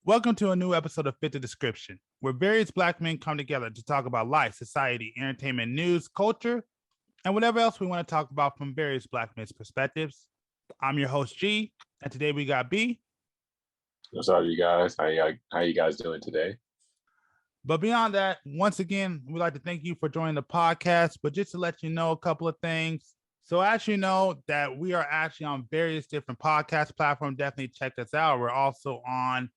Welcome to a new episode of Fit the Description, where various Black men come together to talk about life, society, entertainment, news, culture, and whatever else we want to talk about from various Black men's perspectives. I'm your host, G, and today we got B. What's up, you guys? How you guys doing today? But beyond that, once again, we'd like to thank you for joining the podcast. But just to let you know a couple of things. So as you know that we are actually on various different podcast platforms. Definitely check us out. We're also on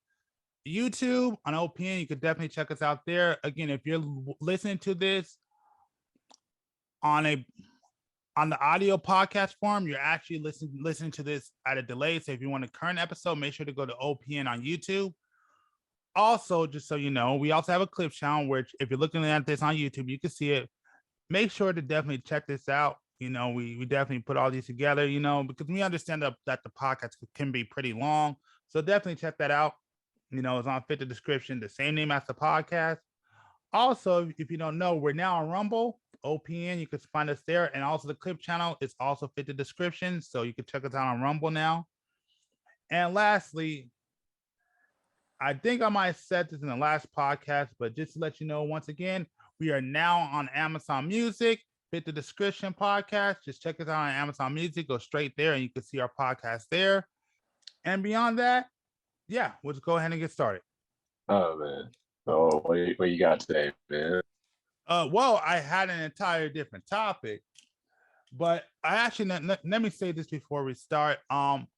YouTube, on OPN. You could definitely check us out there. Again, if you're listening to this on the audio podcast form, you're actually listening to this at a delay. So if you want a current episode, make sure to go to OPN on YouTube. Also, just so you know, we also have a clip channel, which if you're looking at this on YouTube, you can see it. Make sure to definitely check this out. You know, we definitely put all these together, you know, because we understand that the podcast can be pretty long. So definitely check that out. You know, it's on Fit the Description, the same name as the podcast. Also, if you don't know, we're now on Rumble, OPN. You can find us there. And also the clip channel is also Fit the Description. So you can check us out on Rumble now. And lastly, I think I might have said this in the last podcast, but just to let you know, once again, we are now on Amazon Music, Fit the Description podcast. Just check us out on Amazon Music, go straight there, and you can see our podcast there. And beyond that, yeah, we'll just go ahead and get started. Oh, man. Oh, what you got today, man? Well, I had an entire different topic, but I actually, let me say this before we start. By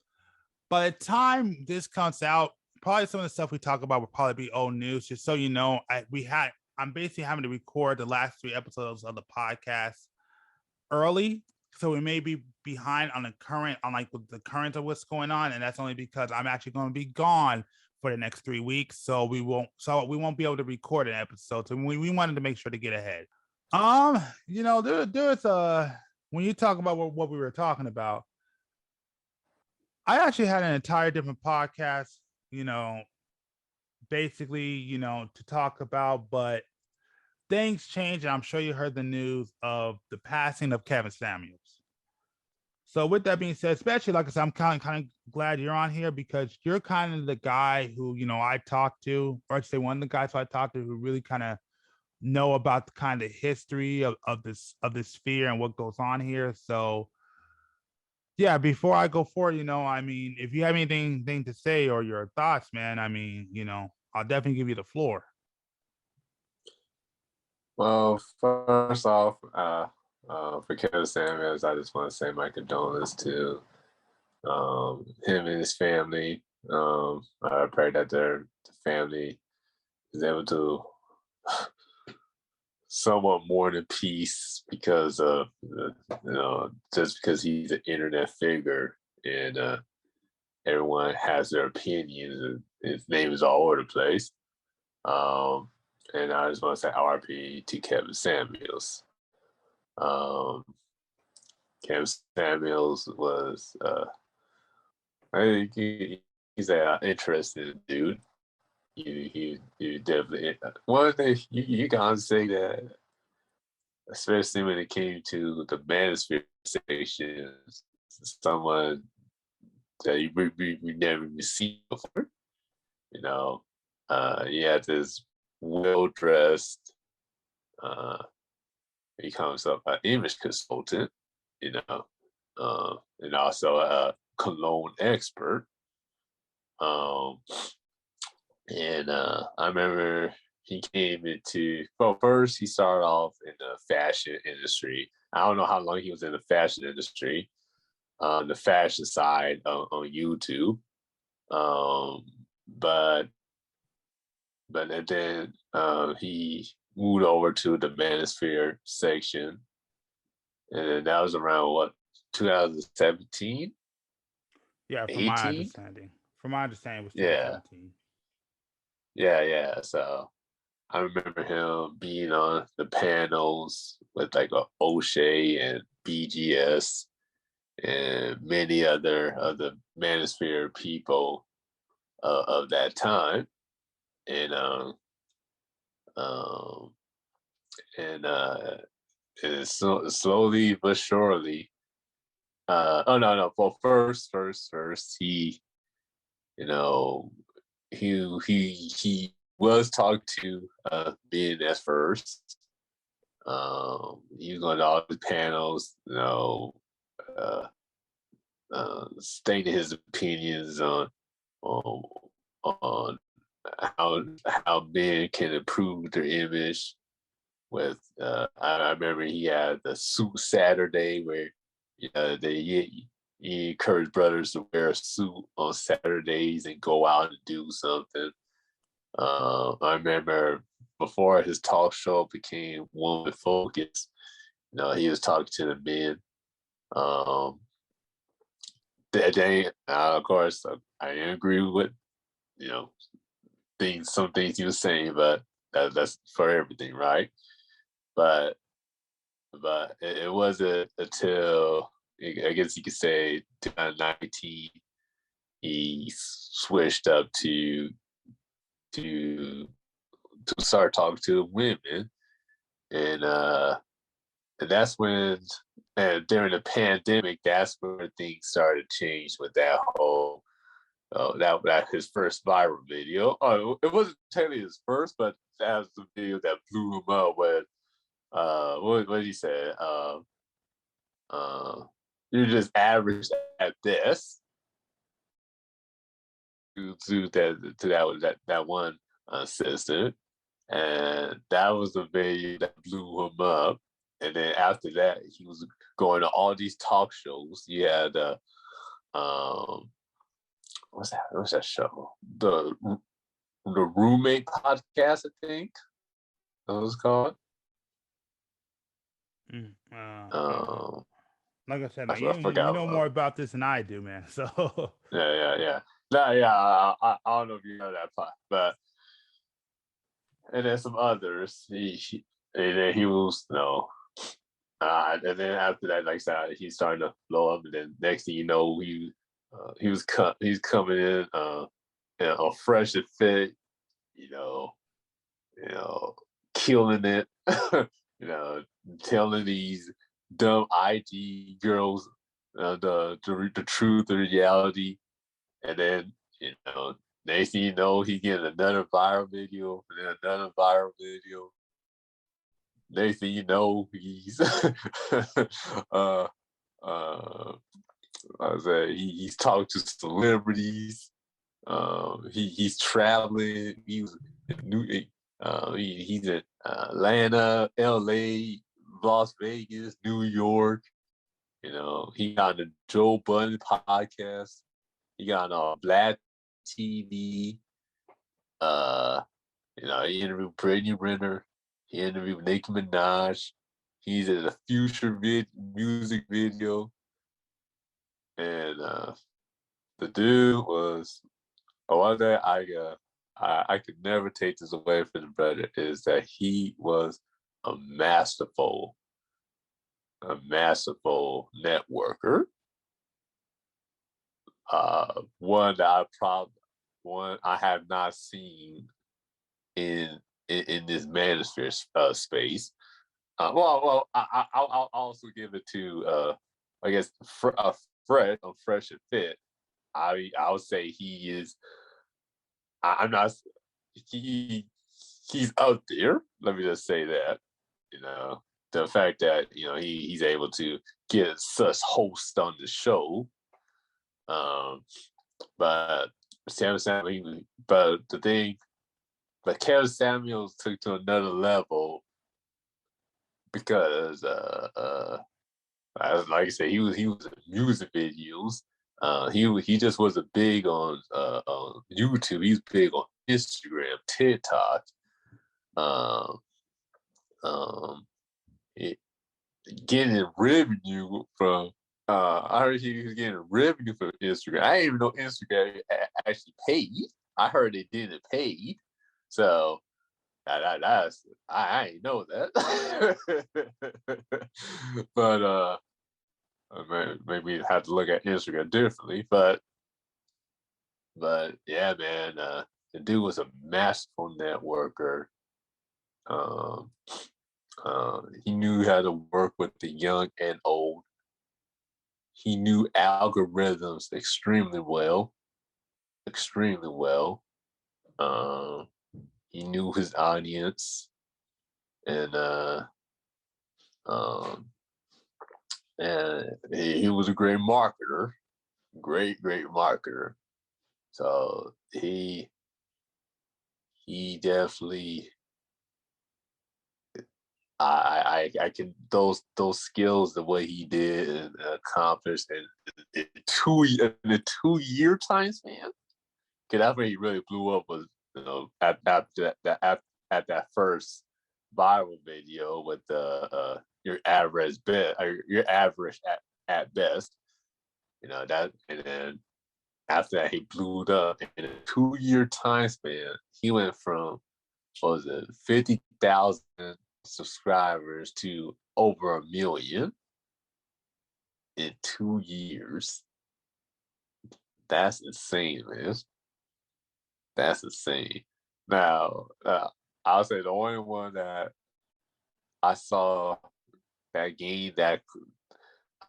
the time this comes out, probably some of the stuff we talk about will probably be old news. Just so you know, I'm basically having to record the last 3 episodes of the podcast early, so we may be behind on the current of what's going on, and that's only because I'm actually going to be gone for the next 3 weeks, so we won't be able to record an episode. So we wanted to make sure to get ahead. You know, there's when you talk about what we were talking about, I actually had an entire different podcast, you know, basically, you know, to talk about, but things changed, and I'm sure you heard the news of the passing of Kevin Samuels. So with that being said, especially like I said, I'm kind of glad you're on here because you're kind of the guy who, you know, I talked to, or I'd say one of the guys who I talked to who really kind of know about the kind of history of this sphere and what goes on here. So yeah, before I go forward, you know, I mean, if you have anything to say or your thoughts, man, I mean, you know, I'll definitely give you the floor. Well, first off, for Kevin Samuels, I just want to say my condolences to him and his family. I pray that the family is able to somewhat mourn in peace because of, just because he's an internet figure and everyone has their opinions and his name is all over the place. And I just want to say RP to Kevin Samuels. Kevin Samuels was, I think he's an interesting dude. You definitely, one thing you gotta say that, especially when it came to the manosphere station, someone that we never seen before. You know, he had this well-dressed, he comes up an image consultant, you know, and also a cologne expert. And I remember he came into, well, first he started off in the fashion industry. I don't know how long he was in the fashion industry, the fashion side on YouTube. But then he moved over to the manosphere section, and that was around what, 2017. Yeah, 18? From my understanding, it was 2017. Yeah. So I remember him being on the panels with like O'Shea and BGS and many other of the manosphere people of that time, and slowly but surely. Oh no! Well, first he, you know, he was talked to being at first. He was going to all the panels, uh, stating his opinions on on how men can improve their image. With I remember he had the suit Saturday where he encouraged brothers to wear a suit on Saturdays and go out and do something. I remember before his talk show became Woman Focus, he was talking to the men. Of course, I didn't agree with some things he was saying, but that's for everything, right? But it wasn't until I guess you could say 2019 he switched up to start talking to women, and that's when, and during the pandemic, that's where things started to change with that whole that his first viral video. Oh, it wasn't technically his first, but that was the video that blew him up. When what did he say? You're just average at this. To that one sister, and that was the video that blew him up. And then after that, he was going to all these talk shows. He had what's that show? The Roommate podcast, I think that was called. Like I said, I you forgot know more about this than I do, man. So yeah. No, yeah, I don't know if you know that part, but and then some others. And then he was and then after that, like I said, he started to blow up, and then next thing you know, he's coming in fresh and fit, killing it, telling these dumb IG girls the truth, the reality, and then next thing you know, he getting another viral video, and then another viral video. Next thing you know, he's he's talking to celebrities. He's traveling. He's in Atlanta, LA, Las Vegas, New York. He got the Joe Budden podcast. He got on Black TV. He interviewed Brittany Renner. He interviewed Nicki Minaj. He's in a Future music video. And the dude was, one thing I could never take this away from the brother is that he was a masterful networker. One I have not seen in this manosphere space. I'll also give it to I guess Fresh and Fit. I would say he is. I'm not. He's out there. Let me just say that. The fact that he's able to get such hosts on the show. But Kevin Samuels took to another level because like I said, he was in music videos. He just wasn't big on YouTube. He's big on Instagram, TikTok. Getting revenue from. I heard he was getting revenue from Instagram. I didn't even know Instagram actually paid. I heard they didn't pay. So that's I ain't know that. But maybe we have to look at Instagram differently. But yeah, man, the dude was a masterful networker. He knew how to work with the young and old. He knew algorithms extremely well. He knew his audience, and um, he was a great marketer, great marketer. So he definitely, I can those skills, the way he did and accomplished in 2 year time span. Cause that's where he really blew up, was at that first viral video with the your average bet, or your average at best, that, and then after that he blew it up in a 2 year time span. He went from, what was it, 50,000 subscribers to over 1 million in 2 years. That's insane, man. That's insane. Now, I'll say the only one that I saw that gained that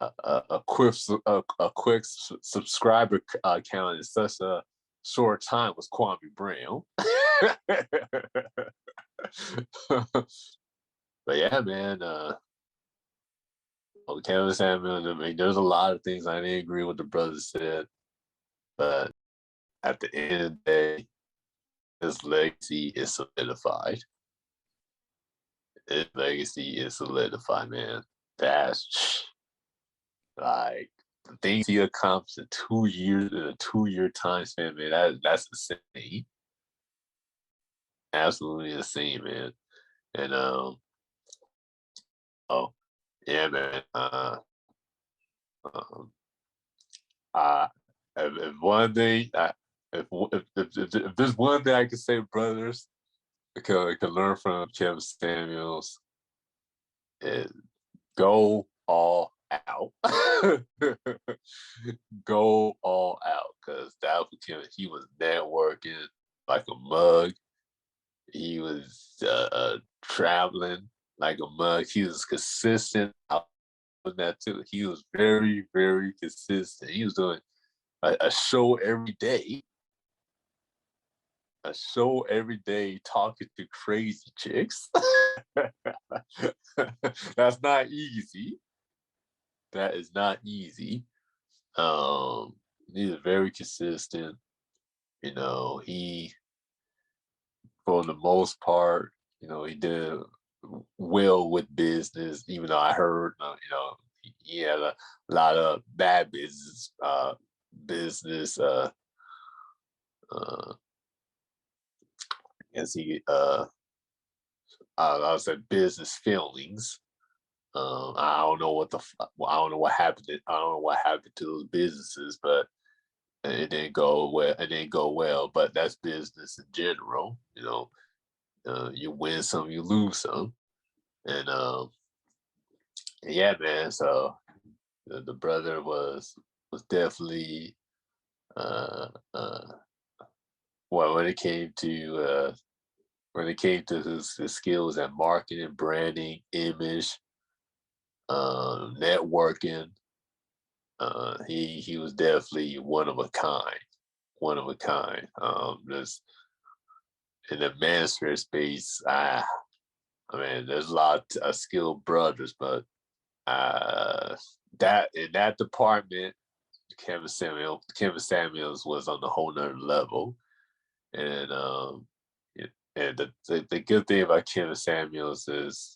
a quick subscriber count in such a short time was Kwame Brown. But yeah, man, Kevin Samuel, I mean, there's a lot of things I didn't agree with the brothers said, but at the end of the day, his legacy is solidified. His legacy is solidified, man. That's like the things he accomplished in 2 years, in a 2 year time span, man. That's insane. Absolutely insane, man. And oh yeah, man. Um, uh, if one thing, if there's one thing I can say, brothers, can learn from Kevin Samuels, is go all out. Go all out, because that was Kevin. He was networking like a mug. He was traveling like a mug. He was consistent out with that too. He was very, very consistent. He was doing a show every day. A show every day, talking to crazy chicks. That's not easy. That is not easy. He's very consistent. He, for the most part, he did well with business, even though I heard, he had a lot of bad business, as he, I said, business feelings. I don't know I don't know what happened. I don't know what happened to those businesses, but it didn't go well. It didn't go well. But that's business in general. You win some, you lose some, and yeah, man. So the brother was definitely uh, uh, well, when it came to his skills at marketing, branding, image, networking. He was definitely one of a kind, one of a kind. There's in the manosphere space. I mean, there's a lot of skilled brothers, but that in that department, Kevin Samuels was on a whole nother level, and and the good thing about Kevin Samuels is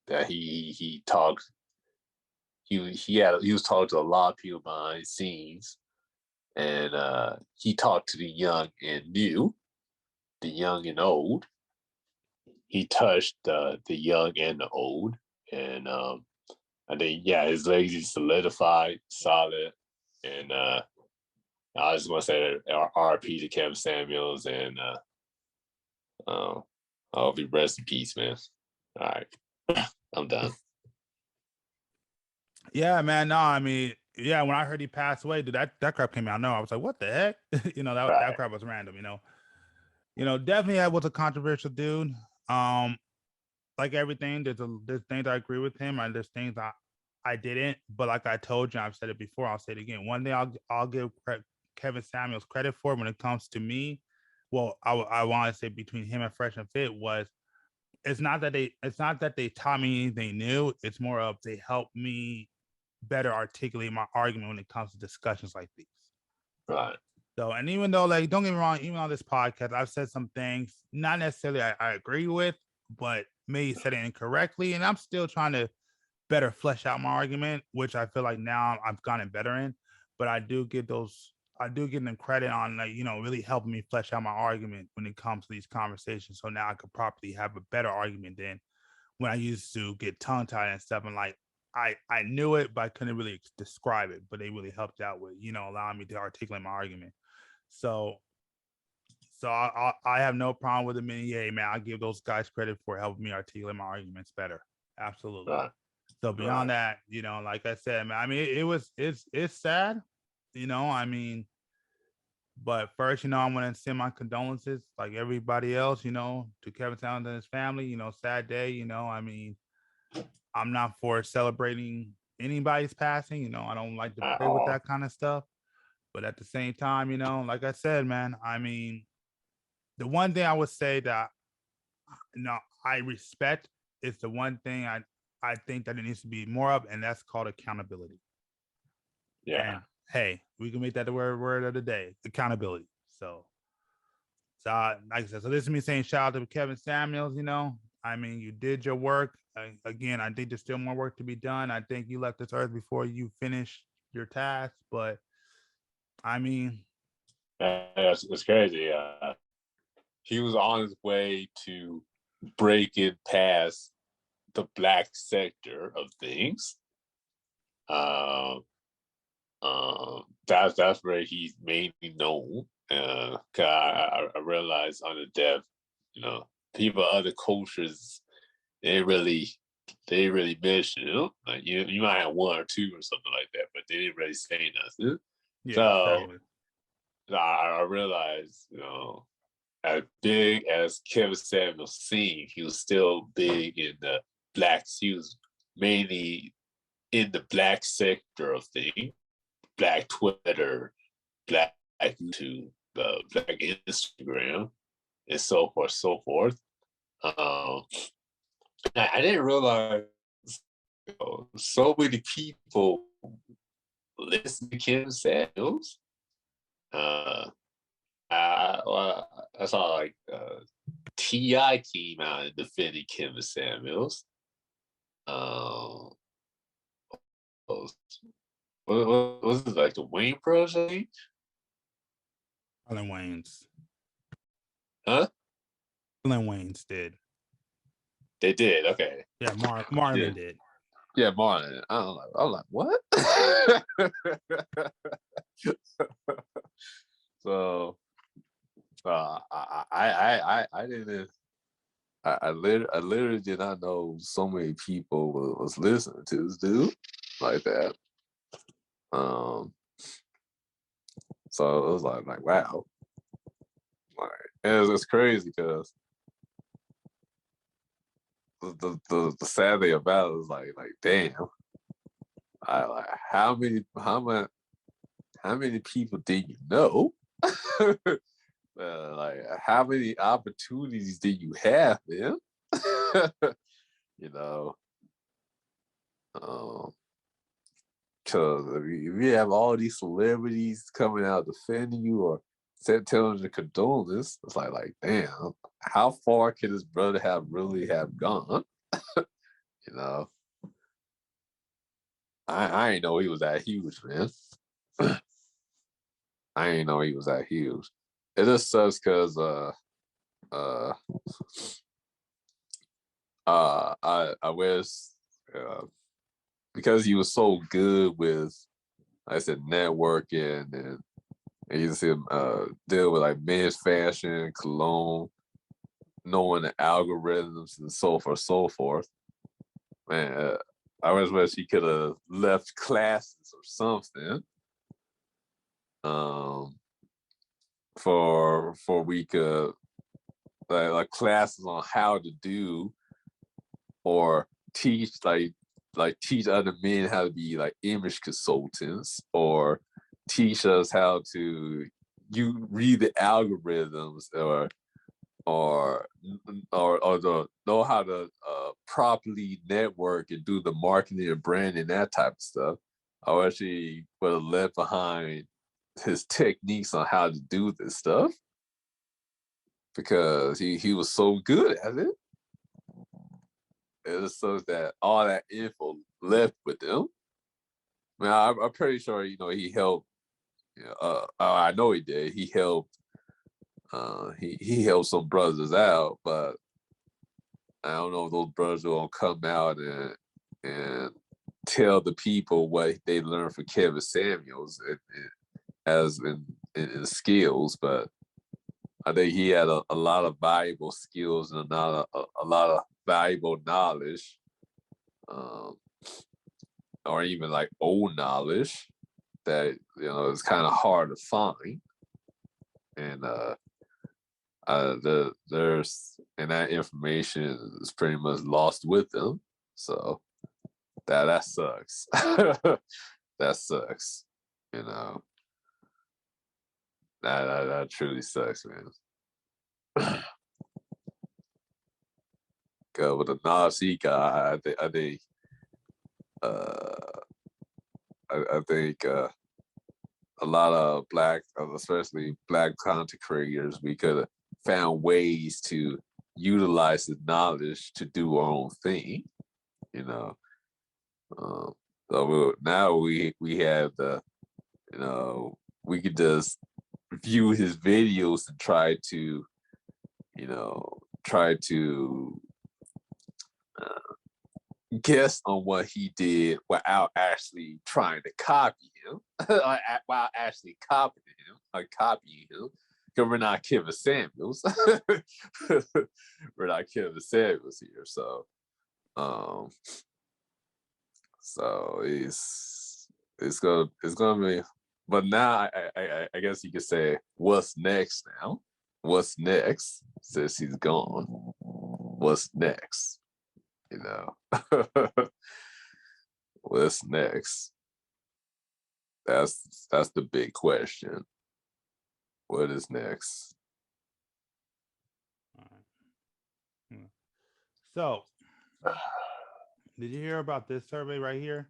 that he talked. He was talking to a lot of people behind the scenes, and he talked to the young and new, the young and old. He touched the young and the old, and I think, yeah, his legacy solidified, solid, and I just want to say RP to Kevin Samuels, and I'll be rest in peace, man. All right, I'm done. Yeah, man. No, I mean, yeah, when I heard he passed away, dude, that crap came out. No, I was like, what the heck? That Right. crap was random, definitely I was a controversial dude. Um, like everything, there's things I agree with him, and there's things I didn't. But like I told you, I've said it before, I'll say it again. One thing I'll give Kevin Samuels credit for when it comes to me, well, I want to say between him and Fresh and Fit was it's not that they taught me anything new. It's more of they helped me better articulate my argument when it comes to discussions like these. Right. So, and even though, like, don't get me wrong, even on this podcast, I've said some things not necessarily I agree with, but maybe said it incorrectly, and I'm still trying to better flesh out my argument, which I feel like now I've gotten better in. But I do give them credit on, like, really helping me flesh out my argument when it comes to these conversations. So now I could properly have a better argument than when I used to get tongue tied and stuff. And like I knew it, but I couldn't really describe it. But they really helped out with allowing me to articulate my argument. So I have no problem with them. Yeah, man, I give those guys credit for helping me articulate my arguments better. Absolutely. Right. So beyond that, like I said, man, I mean, it's sad, I mean, but first, I want to send my condolences, like everybody else, to Kevin Townsend and his family. Sad day. I mean, I'm not for celebrating anybody's passing. I don't like to play with that kind of stuff. But at the same time, like I said, man, I mean, the one thing I would say that I respect is the one thing I think that it needs to be more of, and that's called accountability. Yeah. And hey, we can make that the word of the day, accountability. So like I said, so this is me saying shout out to Kevin Samuels. I mean, you did your work. Again, I think there's still more work to be done. I think you left this earth before you finished your task, but I mean, it's crazy. He was on his way to breaking past the black sector of things. That's where he's mainly known. I realized on the death, people of other cultures, they really mention it. Like you might have one or two or something like that, but they didn't really say nothing. yeah, So exactly. I realized, as big as Kevin Samuels seemed, he was still big in the blacks. He was mainly in the black sector of things, black Twitter, black YouTube, black Instagram, and so forth, so forth. I didn't realize so many people listen to Kevin Samuels. I saw like T.I. came out and defended Kevin Samuels. Was it like the Wayne Project? Alan Wayans. Huh? Alan Wayans did. They did. Okay. Yeah, Marlon did. Yeah, Marlon. I'm like, what? So, I didn't. I literally did not know so many people was listening to this dude like that. So it was like wow, like it's crazy because the sad thing about it is like damn, how many people did you know? Like how many opportunities did you have, man? Because if you have all these celebrities coming out defending you or telling the condolence, it's like damn, how far can this brother really have gone? I ain't know he was that huge, man. I ain't know he was that huge. It just sucks because I wish because he was so good with, like I said, networking and you see him deal with like men's fashion, cologne, knowing the algorithms and so forth. Man, I wish he could have left classes or something. For we could like classes on how to do or teach teach other men how to be like image consultants or teach us how to you read the algorithms or know how to properly network and do the marketing and branding, that type of stuff, I wish he would have left behind his techniques on how to do this stuff, because he was so good at it. It was so that all that info left with him. I'm pretty sure, he helped. I know he did. He helped. He helped some brothers out, but I don't know if those brothers will come out and tell the people what they learned from Kevin Samuels as in skills. But I think he had a lot of valuable skills and a lot of valuable knowledge, or even like old knowledge that is kind of hard to find. And there's and that information is pretty much lost with them. So that sucks. That sucks. That truly sucks, man. With the knowledge he got, I think a lot of Black, especially Black content creators, we could have found ways to utilize the knowledge to do our own thing. So now we have the, we could just view his videos and try to guess on what he did without actually trying to copy him, while actually copying him, because we're not Kevin Samuels. We're not Kevin Samuels here, so it's gonna be. But now I guess you could say, what's next now? What's next? Since he's gone, what's next? What's next? That's the big question. What is next? So, did you hear about this survey right here?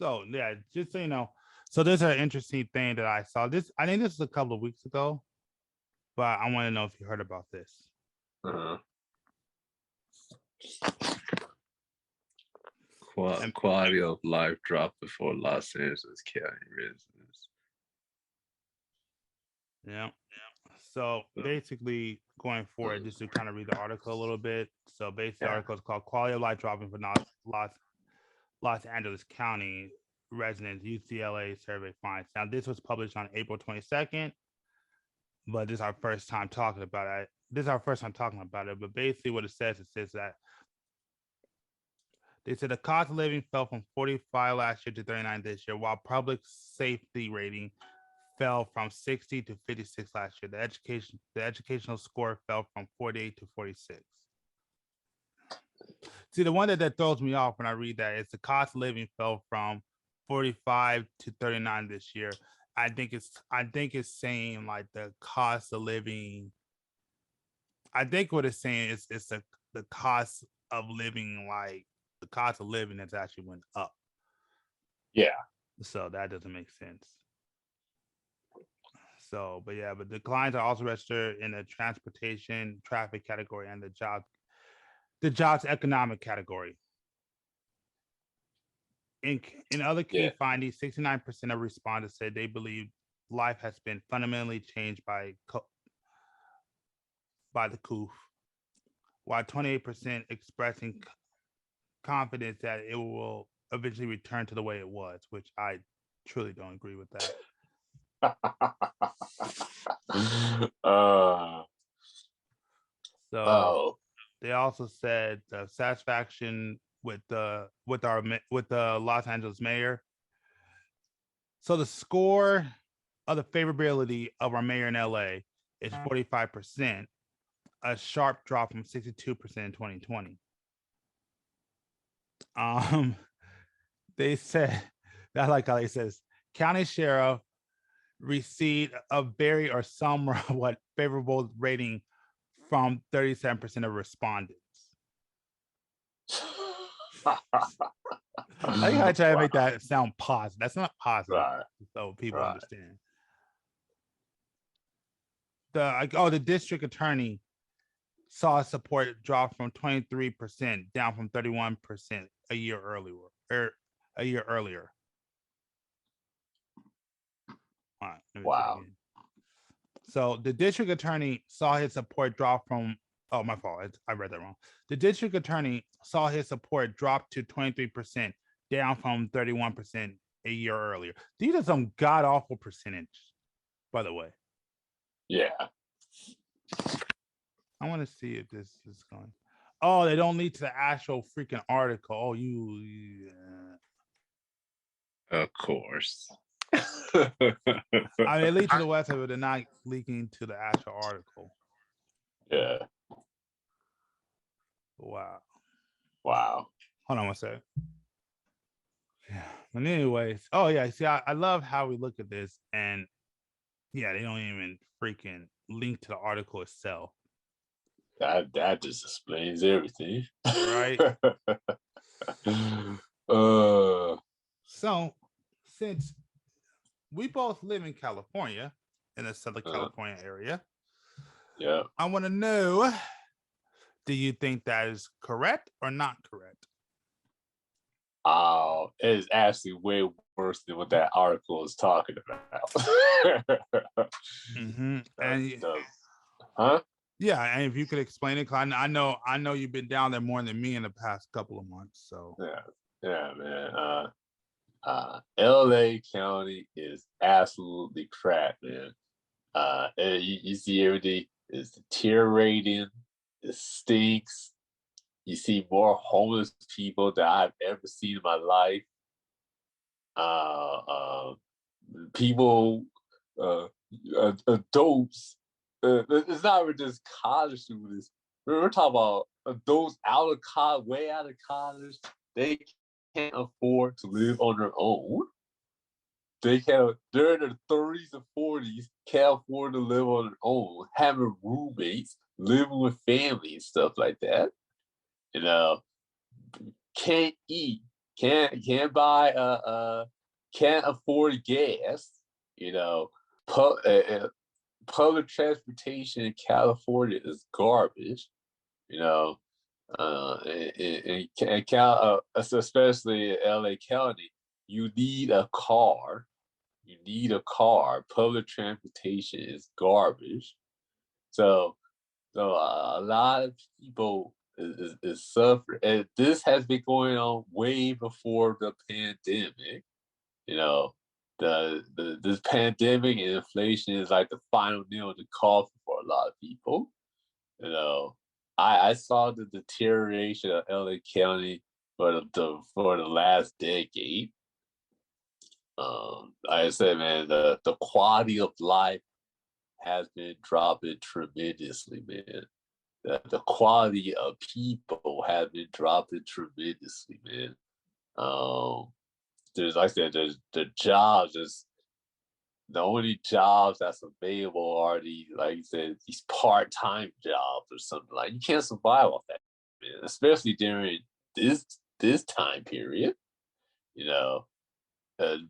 So yeah, just so you know, so there's an interesting thing that I saw. I think this was a couple of weeks ago, but I want to know if you heard about this. Quality of life dropped before Los Angeles County residents. Yeah. So basically, going forward, just to kind of read the article a little bit. So basically, the article is called "Quality of Life Dropping for Los Angeles County Residents, UCLA Survey Finds." Now, this was published on April 22nd, but this is our first time talking about it. But basically, what it says that they said the cost of living fell from 45 last year to 39 this year, while public safety rating fell from 60 to 56 last year. The educational score fell from 48 to 46. See, the one that throws me off when I read that is the cost of living fell from 45 to 39 this year. I think it's saying like the cost of living. I think what it's saying is it's the cost of living, like the cost of living that's actually went up. Yeah. So that doesn't make sense. So, but declines are also registered in the transportation traffic category and the jobs economic category. In other key findings, 69% of respondents said they believe life has been fundamentally changed by the coup, while 28% expressing confidence that it will eventually return to the way it was, which I truly don't agree with that. They also said the satisfaction with the Los Angeles mayor. So the score of the favorability of our mayor in LA is 45%, a sharp drop from 62% in 2020. They said that, like how he says, county sheriff received a very or somewhat favorable rating from 37% of respondents. I gotta try to make that sound positive. That's not positive, Right. so people Right. understand. The district attorney saw support drop from 23% down from 31% a year earlier. All right, let me Wow. So the district attorney saw his support drop from. Oh, my fault. I read that wrong. The district attorney saw his support drop to 23%, down from 31% a year earlier. These are some god awful percentage, by the way. Yeah. I want to see if this is going. Oh, they don't lead to the actual freaking article. Oh, you. Of course. I mean, they lead to the website, but they're not leaking to the actual article. Yeah. Wow. Wow. Hold on one second. Yeah. But anyways, oh yeah. See, I love how we look at this, and yeah, they don't even freaking link to the article itself. That just explains everything. Right. So, since we both live in California, in the Southern California area, yeah, I want to know: do you think that is correct or not correct? Oh, it is actually way worse than what that article is talking about. And huh? yeah, and if you could explain it, because I know you've been down there more than me in the past couple of months. So yeah, man. LA County is absolutely crap, man. You see everything is deteriorating. It stinks. You see more homeless people that I've ever seen in my life. People, adults. It's not even just college students. We're talking about adults out of college, way out of college. They can't afford to live on their own. They're in their 30s and 40s, can't afford to live on their own, having roommates, living with family and stuff like that. You know, can't eat, can't buy can't afford gas. You know, public transportation in California is garbage. You know, especially in LA County, you need a car. You need a car. Public transportation is garbage. So a lot of people is suffering. And this has been going on way before the pandemic. You know, this pandemic and inflation is like the final nail in the coffin for a lot of people. You know, I saw the deterioration of LA County for the last decade. Like I said, man, the quality of life has been dropping tremendously, man. The quality of people has been dropping tremendously, man. There's, like I said, there's the jobs. There's the only jobs that's available are these, like you said, these part-time jobs or something. Like, you can't survive off that, man. Especially during this time period. You know,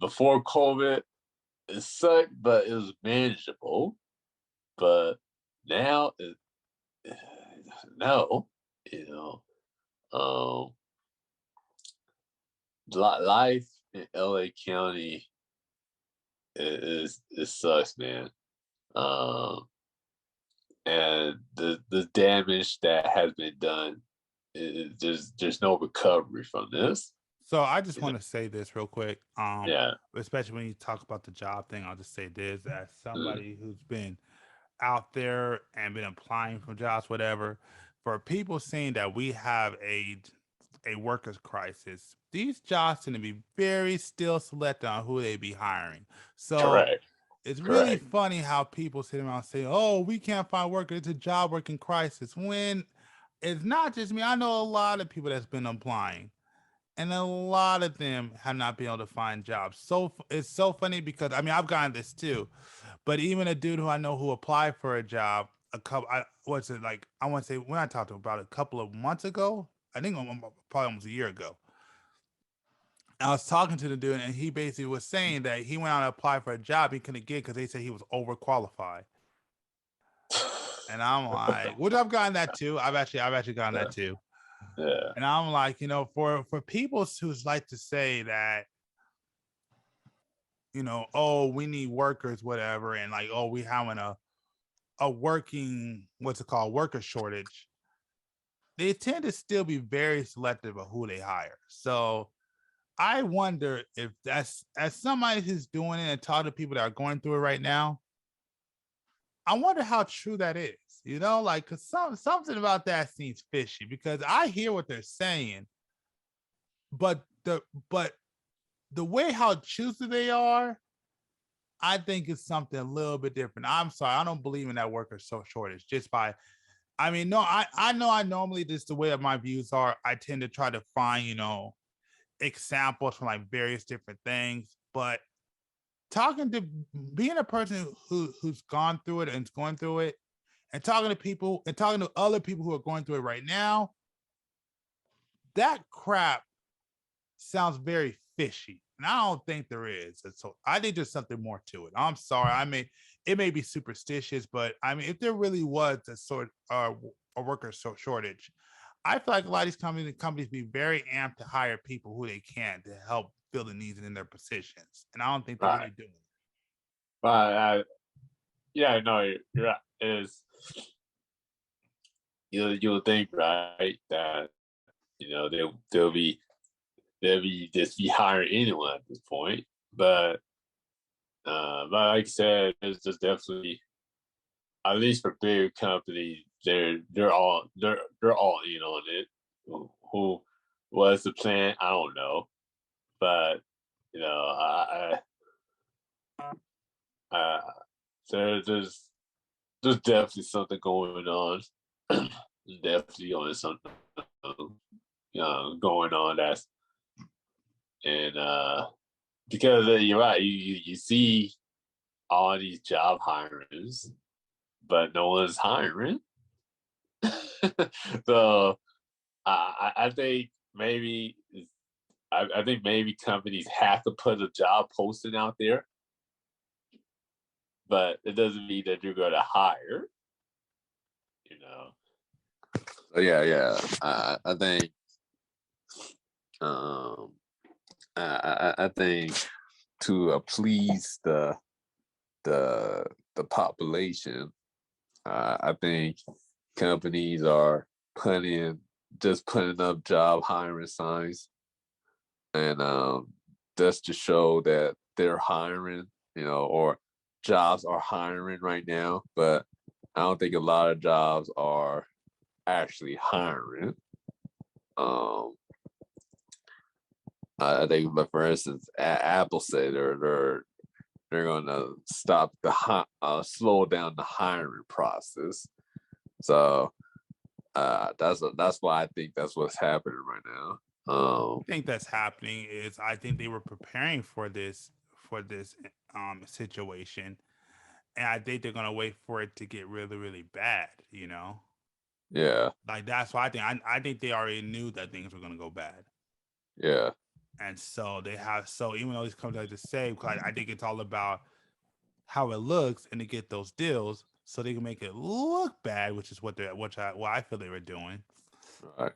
before COVID, it sucked, but it was manageable. But now, no, you know, life in LA County it sucks, man. And the damage that has been done, there's no recovery from this. So I just want to say this real quick. Yeah. Especially when you talk about the job thing, I'll just say this as somebody who's been out there and been applying for jobs, whatever. For people saying that we have a workers crisis, these jobs tend to be very still selective on who they be hiring. So Correct. it's really funny how people sit around and say, "Oh, we can't find workers. It's a job working crisis." When it's not just me. I know a lot of people that's been applying. And a lot of them have not been able to find jobs. So it's so funny because I mean I've gotten this too, but even a dude who I know who applied for a job what's it like? I want to say when I talked to him about a couple of months ago, I think probably almost a year ago. I was talking to the dude, and he basically was saying that he went out and applied for a job he couldn't get because they said he was overqualified. And I'm like, which I've gotten that too. I've actually gotten that too. Yeah. And I'm like, for people who's like to say that, oh, we need workers, whatever, and like, oh, we having a working, what's it called, worker shortage. They tend to still be very selective of who they hire. So I wonder if that's as somebody who's doing it and talking to people that are going through it right now. I wonder how true that is. Like because something about that seems fishy because I hear what they're saying, but the way how choosy they are, I think it's something a little bit different. I'm sorry, I don't believe in that worker shortage. Just by, I mean, no, I know I normally just the way my views are. I tend to try to find examples from like various different things, but talking to being a person who's gone through it and is going through it, and talking to people and talking to other people who are going through it right now, that crap sounds very fishy. And I don't think there is. And so I think there's something more to it. I'm sorry. I mean, it may be superstitious, but I mean, if there really was a worker shortage, I feel like a lot of these companies be very amped to hire people who they can to help fill the needs in their positions. And I don't think they're really doing it. But yeah, no, you're right. Is you'll think, right, that they'll be just be hiring anyone at this point, but like I said, it's just definitely, at least for bigger companies, they're all in on it. Who was the plan? I don't know, but so there's definitely something going on. There's definitely on something going on that's and because you're right, you see all these job hirings, but no one's hiring. So I think maybe I think maybe companies have to put a job posting out there, but it doesn't mean that you're going to hire. So yeah. I think I think to please the population, I think companies are putting up job hiring signs, and just to show that they're hiring, or jobs are hiring right now. But I don't think a lot of jobs are actually hiring. I think, but for instance, Apple said they're going to stop slow down the hiring process. So that's why I think that's what's happening right now. I think that's happening is I think they were preparing for this situation, and I think they're gonna wait for it to get really really bad. Yeah. Like that's why I think they already knew that things were gonna go bad. Yeah. And so even though these companies like to say, I think it's all about how it looks and to get those deals so they can make it look bad, which is what I feel they were doing. Right.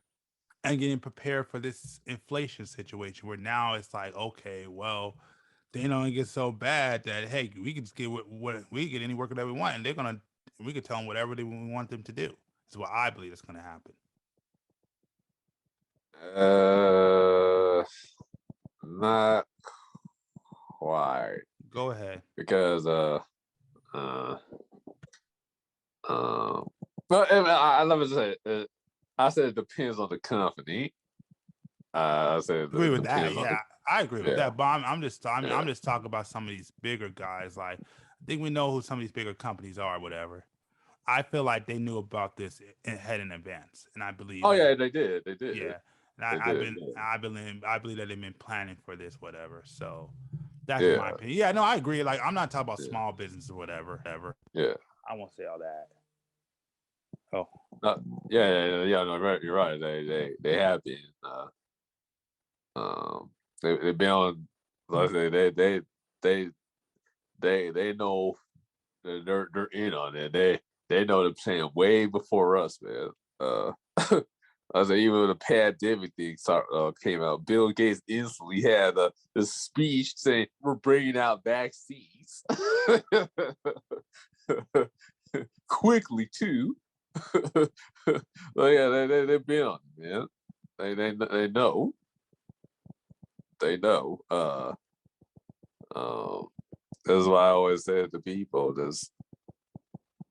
And getting prepared for this inflation situation where now it's like, okay, well, they don't get so bad that hey, we can just get what we get any worker that we want, and we can tell them whatever we want them to do. Is what I believe is going to happen. Not quite. Go ahead. Because but I love to say, I said it depends on the company. I said agree with that. Yeah, I agree with that. But I'm just talking about some of these bigger guys. Like I think we know who some of these bigger companies are. Whatever. I feel like they knew about this ahead in advance, and I believe. Oh yeah, they did. Yeah, And They I've did. been, I believe that they've been planning for this, whatever. So that's just my Yeah, opinion. Yeah, no, I agree. Like, I'm not talking about yeah, small business or whatever. yeah. I won't say all that. Oh, Uh, yeah. No, right. You're right. They have been. They've been on. Like I say, they they know they're in on it. They know the plan way before us, man. I was like, even when the pandemic thing came out, Bill Gates instantly had a speech saying we're bringing out vaccines quickly too. Well, yeah, they've been on it, man. They know. They know. Um, that's why I always say to people, just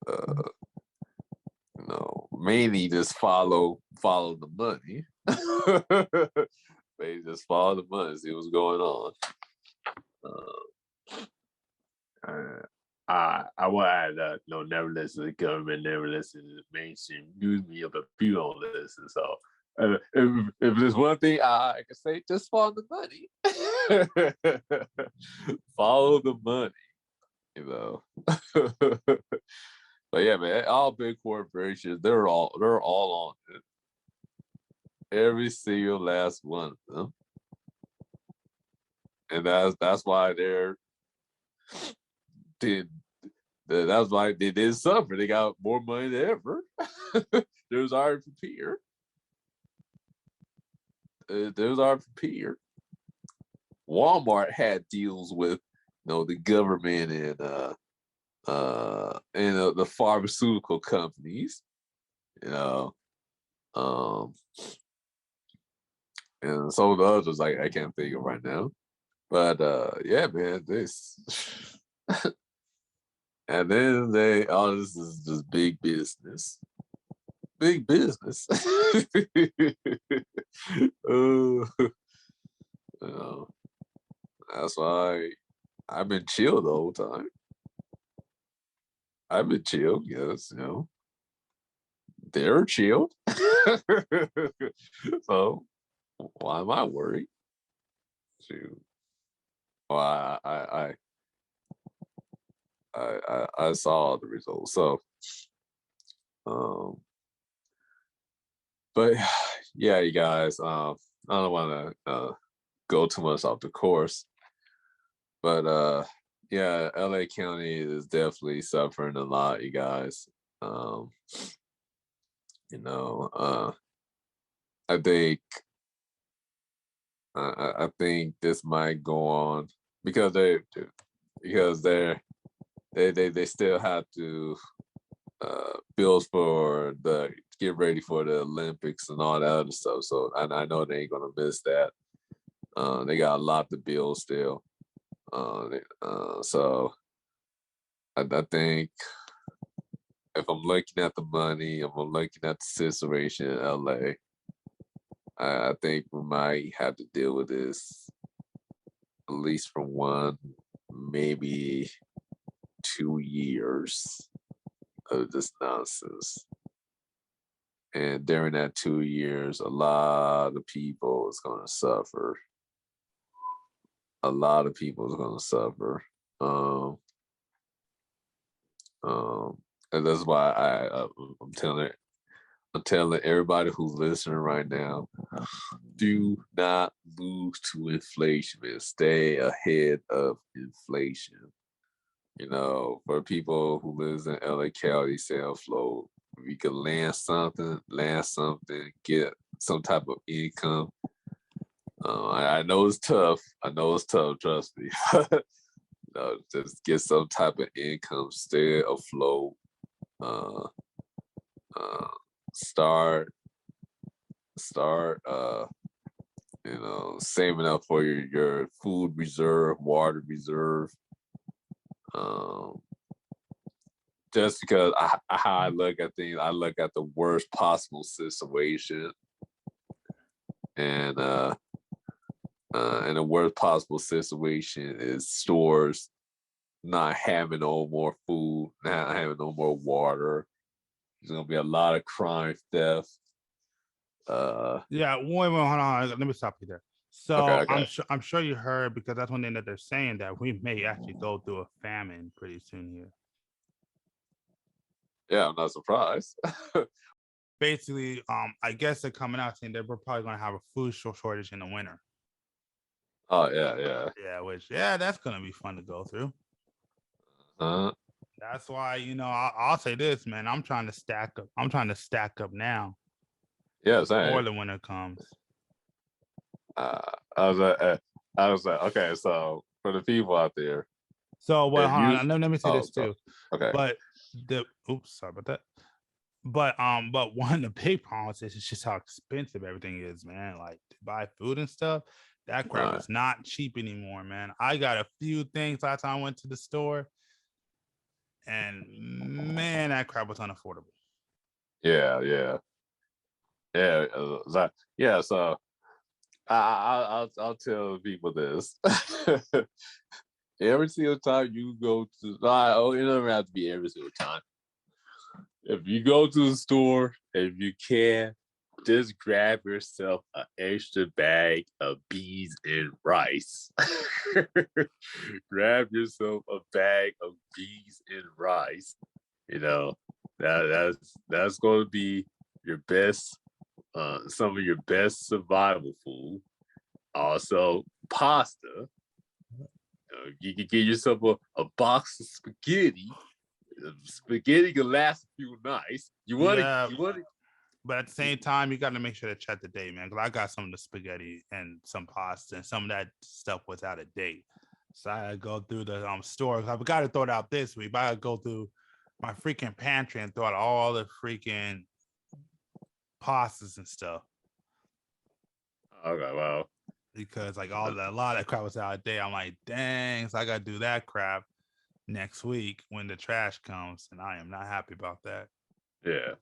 uh, mainly just follow the money. They just follow the money, see what's going on. I will add that never listen to the government, never listen to the mainstream news media, but people don't listen. So if there's one thing I can say, just follow the money. Follow the money. But yeah, man, all big corporations, they're all on it. Every single last one of them. And that's why that's why they didn't suffer. They got more money than ever. They was already prepared. Walmart had deals with the government and the pharmaceutical companies, you know. And some of the others I can't think of right now. But yeah, man, this and then this is just big business. Big business. uh, that's why I've been chill the whole time. I've been chill, yes, they're chilled. So why am I worried? Shoot. Well, I saw the results. So um but yeah, you guys, I don't want to go too much off the course, but yeah, LA County is definitely suffering a lot, you guys. Um, you know, I think I think this might go on because they still have to build for the get ready for the Olympics and all that other stuff. So I know they ain't gonna miss that. They got a lot to build still. So I think if I'm looking at the money, if I'm looking at the situation in LA, I think we might have to deal with this at least for 1, maybe 2 years of this nonsense. And during that 2 years, a lot of people is going to suffer. A lot of people is going to suffer. And that's why I'm telling everybody who's listening right now, do not lose to inflation, man. Stay ahead of inflation. For people who lives in LA County, stay afloat. If you can land something, get some type of income. I know it's tough. Trust me. Just get some type of income, stay afloat. Uh, start saving up for your food reserve, water reserve. Just because how I look at things, I look at the worst possible situation, and the worst possible situation is stores not having no more food, not having no more water. There's gonna be a lot of crime, theft. Yeah, wait, hold on. Let me stop you there. So Okay. I'm sure you heard, because that's one thing that they're saying, that we may actually go through a famine pretty soon here. Yeah, I'm not surprised. Basically, I guess they're coming out saying that we're probably gonna have a food shortage in the winter. Oh yeah. Yeah, that's gonna be fun to go through. Uh, That's why, I'll say this, man. I'm trying to stack up. I'm trying to stack up now yeah, before same. the winter comes. Uh, I was like, okay, so for the people out there, So, well, if hold you, on. Let me say this so, too. okay, But sorry about that. But one of the big problems is it's just how expensive everything is, man. Like, to buy food and stuff, that all crap right, is not cheap anymore, man. I got a few things last time I went to the store, and man, that crap was unaffordable. yeah. Yeah, so I'll tell people this. Every single time you go to, it doesn't have to be every single time. If you go to the store, if you can, just grab yourself an extra bag of beans and rice. Grab yourself a bag of beans and rice. You know, that's going to be your best, some of your best survival food. Also, pasta. You can get yourself a box of spaghetti. Spaghetti can last a few nights. Yeah, You want to. but at the same time, you got to make sure to check the date, man. Because I got some of the spaghetti and some pasta, and some of that stuff was out of date. So I had to go through the store. I forgot to throw it out this week, but I got to go through my freaking pantry and throw out all the freaking pastas and stuff. Okay, well, Because like a lot of that crap was out of date. I'm like, dang, so I got to do that crap next week when the trash comes, and I am not happy about that. yeah.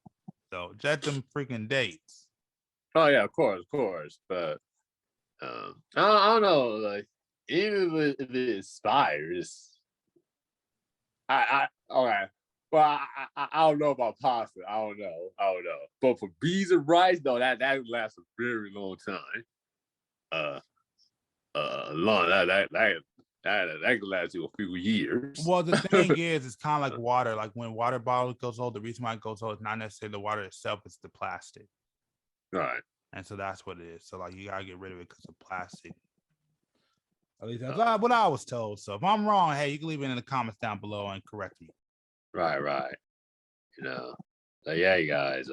So check them freaking dates. Oh yeah, of course. But I don't know. Like even if it expires, I okay. Well, I don't know about pasta. I don't know. But for beans and rice, no, that lasts a very long time. Long that can last you a few years. Well, the thing is, it's kind of like water. Like when water bottle goes old, the reason why it goes old is not necessarily the water itself; it's the plastic. Right. And so that's what it is. So like you gotta get rid of it because of plastic. At least that's what I was told. So if I'm wrong, hey, you can leave it in the comments down below and correct me. Right. You know, so yeah, you guys,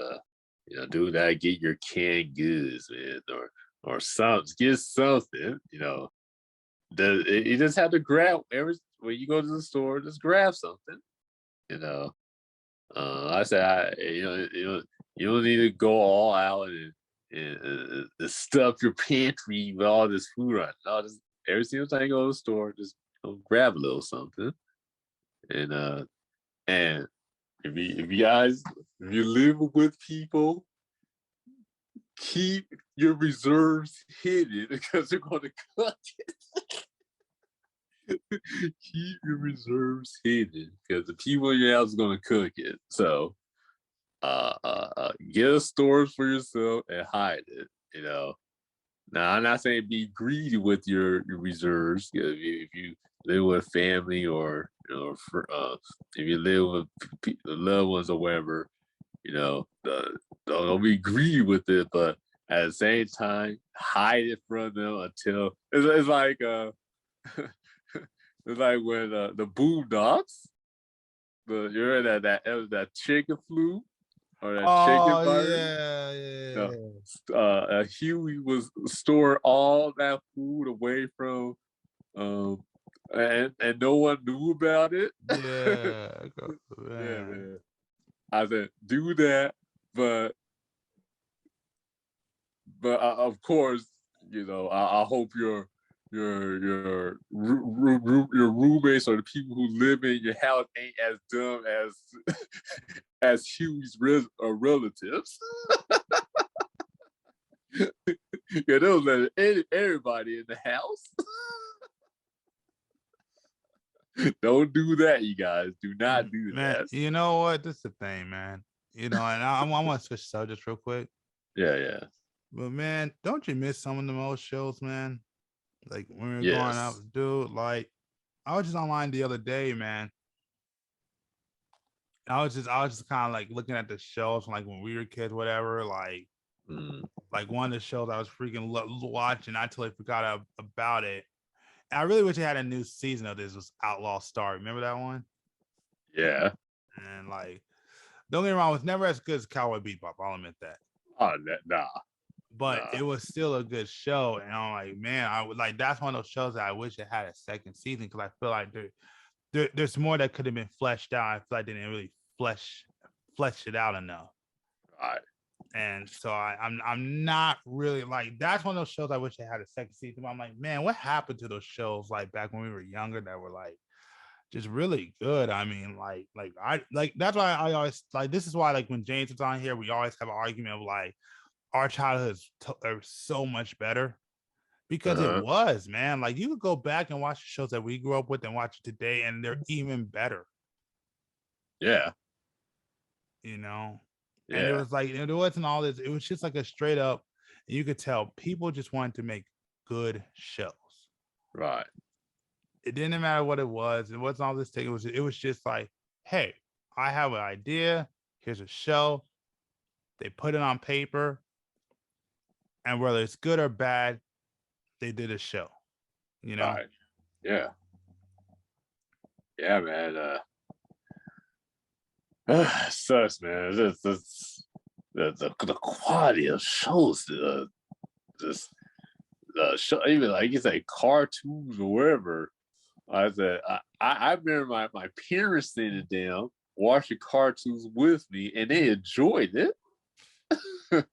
do that. Get your canned goods, man, or something. Get something. You just have to grab when you go to the store. Just grab something. You know, I said, you don't need to go all out and stuff your pantry with all this food on. No, just every single time you go to the store, just grab a little something. And if you live with people, keep your reserves hidden because they're going to cook it. Keep your reserves hidden because the people in your house are going to cook it. So, get a storage for yourself and hide it. Now I'm not saying be greedy with your reserves. If you live with family or if you live with loved ones or whatever, don't be greedy with it, but at the same time, hide it from them until it's like it's like when the Boondocks, you're that chicken flu or that chicken virus. Huey was storing all that food away from, and no one knew about it. Yeah, Yeah, man. I said, do that, but of course, I hope your roommates or the people who live in your house ain't as dumb as as Huey's relatives. Yeah, they'll let everybody in the house. Don't do that, you guys. Do not do man, that. you know what? This is the thing, man. And I want to switch subjects real quick. Yeah. But man, don't you miss some of the most shows, man? Like when we were growing up, Yes. dude. Like I was just online the other day, man. I was just kind of like looking at the shows from like when we were kids, whatever. Mm. Like one of the shows I was freaking watching. I totally forgot about it. And I really wish they had a new season of this. Was Outlaw Star? Remember that one? Yeah. And like, don't get me wrong, it was never as good as Cowboy Bebop. I'll admit that. Oh, nah, But nah. it was still a good show. And I'm like, man, I would like that's one of those shows that I wish it had a second season because I feel like there's more that could have been fleshed out. I feel like they didn't really flesh it out enough. Right. And so I'm not really like that's one of those shows I wish they had a second season. But I'm like, man, what happened to those shows like back when we were younger that were like just really good? I mean, like I like that's why I always like this is why like when James was on here, we always have an argument of like our childhoods are so much better because it Uh-huh. was, man. Like you could go back and watch the shows that we grew up with and watch it today, and they're even better, Yeah. you know. And it Yeah. was like there wasn't all this. It was just like a straight up. You could tell people just wanted to make good shows. Right. It didn't matter what it was. It wasn't all this thing. It was just like, hey, I have an idea. Here's a show. They put it on paper, and whether it's good or bad, they did a show. You know. Right. Yeah. Yeah, man. Sucks, man. The quality of shows, this show, even like you say cartoons or whatever. I said I remember my parents sitting down watching cartoons with me, and they enjoyed it.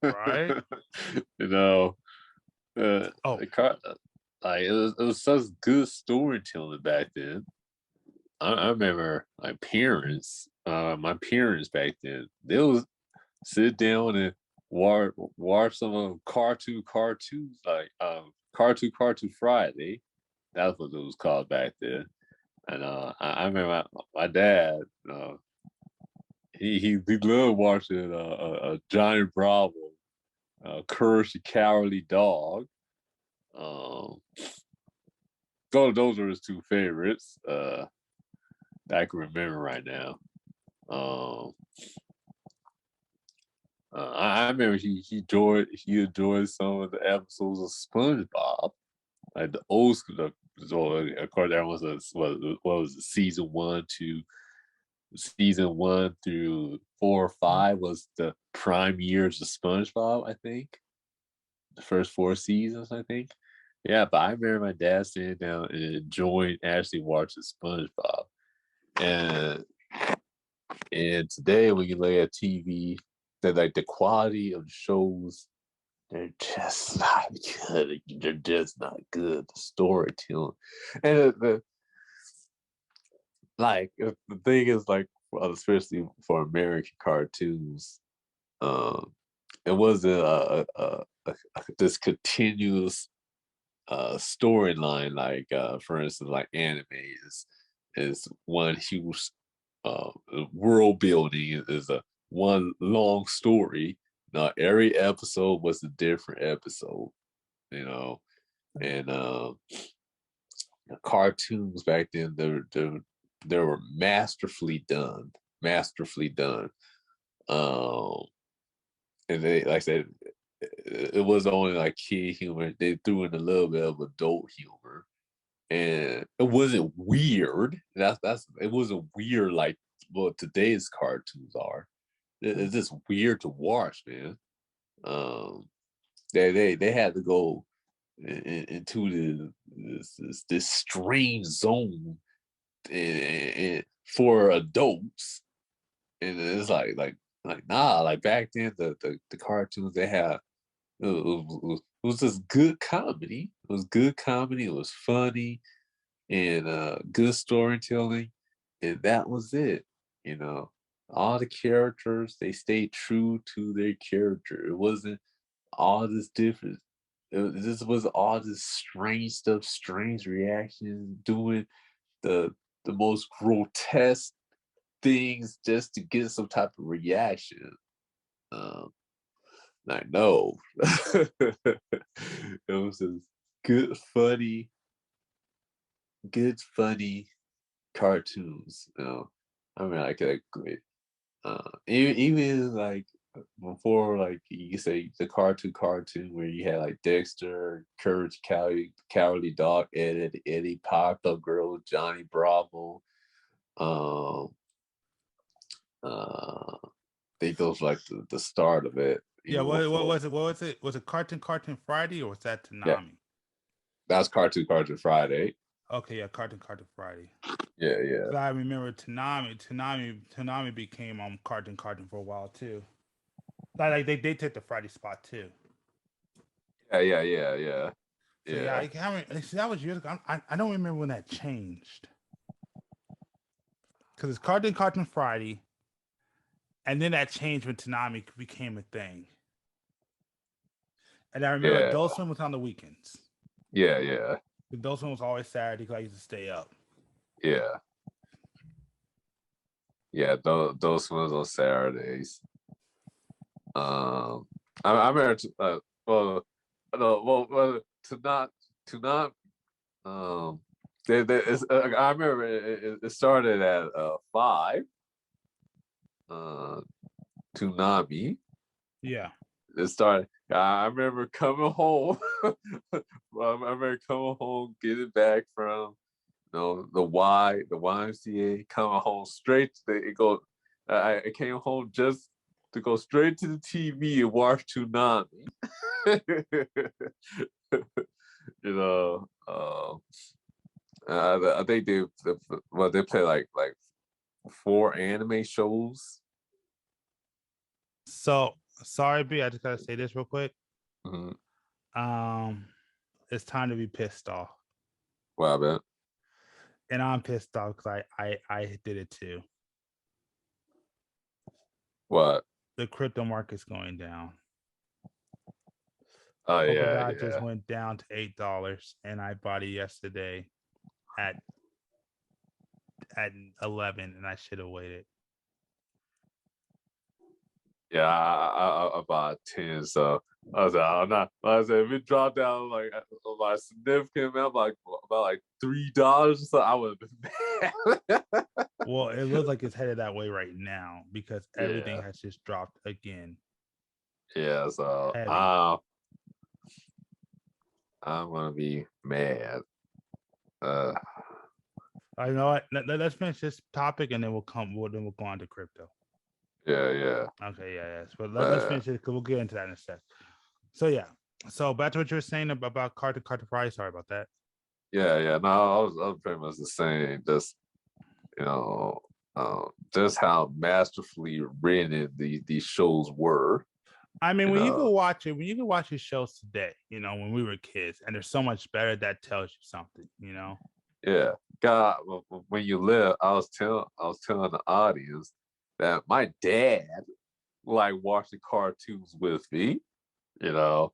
Right. You know, Oh, like it was such good storytelling back then. I remember my parents back then, they would sit down and watch some of cartoons like cartoon Friday. That's what it was called back then. And I remember my dad. He loved watching Johnny Bravo, Courage the Cowardly Dog. Um, those are his two favorites that I can remember right now. Um, I remember he enjoyed some of the episodes of SpongeBob, like the old school. So of course, that was what was it, season 1 through 4 or 5 was the prime years of SpongeBob. I think the first 4 seasons. I think. Yeah, but I remember my dad sitting down and enjoying actually watching SpongeBob. And today when you look at TV, that like the quality of the shows, they're just not good. They're just not good. The storytelling, and the thing is like, especially for American cartoons, um, it wasn't this continuous storyline like for instance like anime is one huge uh, world building is a one long story. Now every episode was a different episode, you know, and the cartoons back then they were masterfully done. Um, and they like I said, it was only like kid humor. They threw in a little bit of adult humor, and it wasn't weird. That's it wasn't weird like what today's cartoons are. It's just weird to watch, man. Um, they had to go into this strange zone for adults, and it's like nah. Like back then, the cartoons they had it was just good comedy. It was good comedy. It was funny and good storytelling, and that was it. You know, all the characters they stayed true to their character. It wasn't all this different. This was all this strange stuff, strange reactions, doing the the most grotesque things just to get some type of reaction. Um, I know. It was just good, funny cartoons. I mean, I could agree. Even like before, like you say, the cartoon where you had like Dexter, Courage, Cowardly Dog, Eddie, Pop Up Girl, Johnny Bravo. Um, I think those like the start of it. Yeah, what was it? What was it? Was it Cartoon Friday or was that Yeah, Toonami? that was Cartoon Friday. Okay, yeah, Cartoon Friday. Yeah. I remember Toonami became Cartoon for a while too. Like they took the Friday spot too. Yeah. So yeah, I haven't. See, that was years ago. I don't remember when that changed because it's Cartoon Friday, and then that changed when Toonami became a thing. And I remember Adult Swim was on the weekends. Yeah. Adult Swim was always Saturday because I used to stay up. Yeah. Those ones on Saturdays. I remember. To not. I remember it started at 5. Toonami. Yeah. It started. I remember coming home. I remember coming home, getting back from the YMCA, coming home straight to it go. I came home just to go straight to the TV and watch Toonami. I think they play like 4 anime shows. So sorry, B. I just gotta say this real quick. Mm-hmm. It's time to be pissed off. Wow, man. And I'm pissed off because I did it too. What? The crypto market's going down. Oh yeah. Just went down to $8, and I bought it yesterday at 11, and I should have waited. Yeah, I bought 10, so I was like, I'm not. I said if it dropped down like a significant amount, like about $3, so I would have been mad. Well, it looks like it's headed that way right now because everything has just dropped again. Yeah, so I'm gonna be mad. I know what. Let's finish this topic and then we'll go on to crypto. Yeah. Okay, yes. But let's finish it because we'll get into that in a sec. So yeah. So back to what you were saying about Carter Fry. Sorry about that. Yeah. No, I was pretty much the same. Just just how masterfully written these shows were. I mean, when you can watch these shows today, when we were kids, and they're so much better, that tells you something, Yeah, God, when you live, I was telling the audience that my dad watching cartoons with me. He loved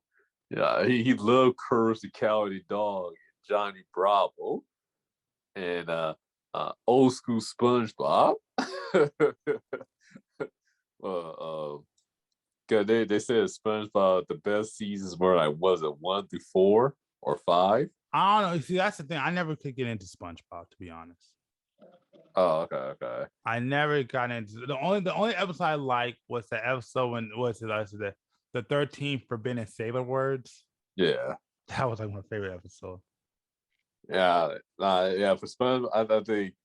Courage the Cowardly Dog, and Johnny Bravo, and old school SpongeBob. They said SpongeBob the best seasons were was it 1 through 4 or 5? I don't know. See, that's the thing. I never could get into SpongeBob, to be honest. Oh, okay. I never got into the only episode I liked was the episode when the 13 forbidden sailor words. Yeah, that was my favorite episode. Yeah, for SpongeBob, I think.